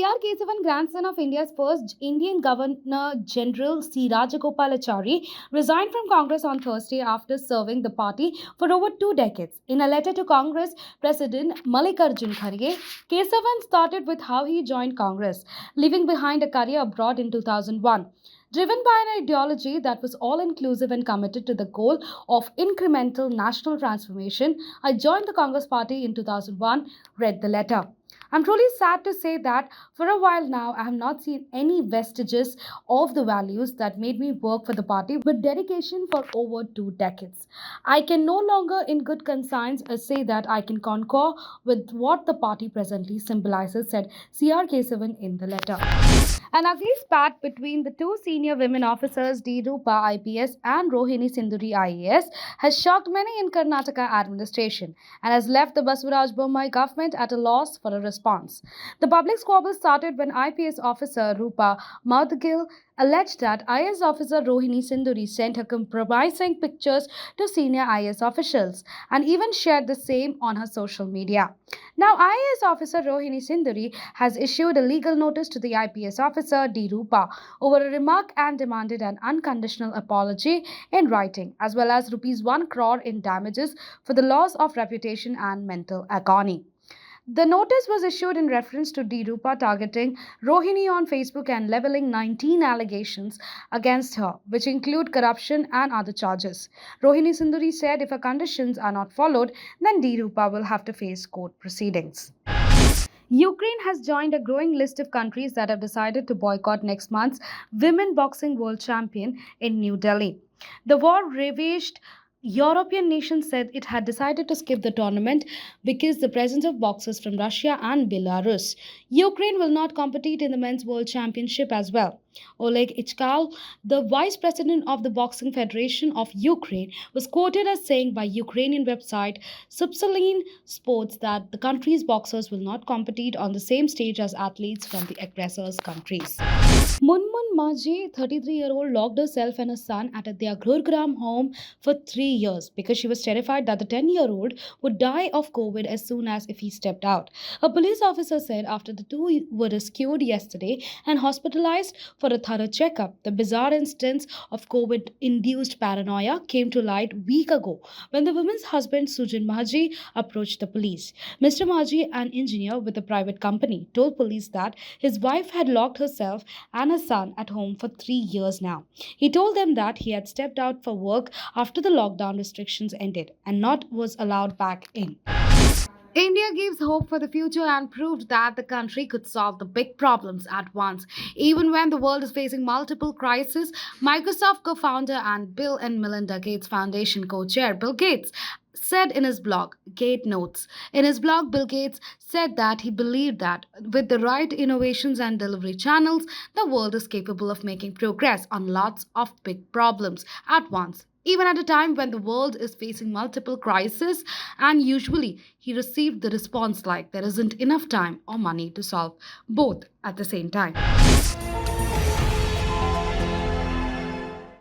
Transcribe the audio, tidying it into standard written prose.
C.R. Kesavan, grandson of India's first Indian Governor General CRajGopalachari, resigned from Congress on Thursday after serving the party for over 2 decades. In a letter to Congress President Mallikarjun Kharge, Kesavan started with how he joined Congress, leaving behind a career abroad in 2001. Driven by an ideology that was all inclusive and committed to the goal of incremental national transformation, I joined the Congress Party in 2001, read the letter. I'm truly sad to say that for a while now, I have not seen any vestiges of the values that made me work for the party with dedication for over 2 decades. I can no longer, in good conscience, say that I can concur with what the party presently symbolizes, said C.R. Kesavan in the letter. An ugly spat between the two senior women officers, D. Rupa IPS and Rohini Sinduri IAS, has shocked many in Karnataka administration and has left the Basavaraj Bommai government at a loss for a response. The public squabble started when IPS officer Rupa Maudgil alleged that IAS officer Rohini Sinduri sent her compromising pictures to senior IAS officials and even shared the same on her social media. Now, IAS officer Rohini Sinduri has issued a legal notice to the IPS officer D. Rupa over a remark and demanded an unconditional apology in writing, as well as rupees 1 crore in damages for the loss of reputation and mental agony. The notice was issued in reference to D. Rupa targeting Rohini on Facebook and leveling 19 allegations against her, which include corruption and other charges. Rohini Sinduri said if her conditions are not followed, then D. Rupa will have to face court proceedings. Ukraine has joined a growing list of countries that have decided to boycott next month's Women Boxing World Champion in New Delhi. The war ravaged European nations said it had decided to skip the tournament because the presence of boxers from Russia and Belarus. Ukraine will not compete in the Men's World Championship as well. Oleg Ichkal, the vice president of the Boxing Federation of Ukraine, was quoted as saying by Ukrainian website Subsaline Sports that the country's boxers will not compete on the same stage as athletes from the aggressors' countries. Munmun Maji, 33-year-old, locked herself and her son at their Gurgaon home for 3 years because she was terrified that the 10-year-old would die of COVID as soon as if he stepped out. A police officer said after the two were rescued yesterday and hospitalized for a thorough checkup, the bizarre instance of COVID-induced paranoia came to light a week ago when the woman's husband Sujan Maji approached the police. Mr. Maji, an engineer with a private company, told police that his wife had locked herself and his son at home for 3 years now. He told them that he had stepped out for work after the lockdown restrictions ended and not was allowed back in. India gives hope for the future and proved that the country could solve the big problems at once. Even when the world is facing multiple crises, Microsoft co-founder and Bill and Melinda Gates Foundation co-chair Bill Gates said in his blog, Gate Notes. In his blog, Bill Gates said that he believed that with the right innovations and delivery channels, the world is capable of making progress on lots of big problems at once. Even at a time when the world is facing multiple crises, and usually he received the response like there isn't enough time or money to solve both at the same time.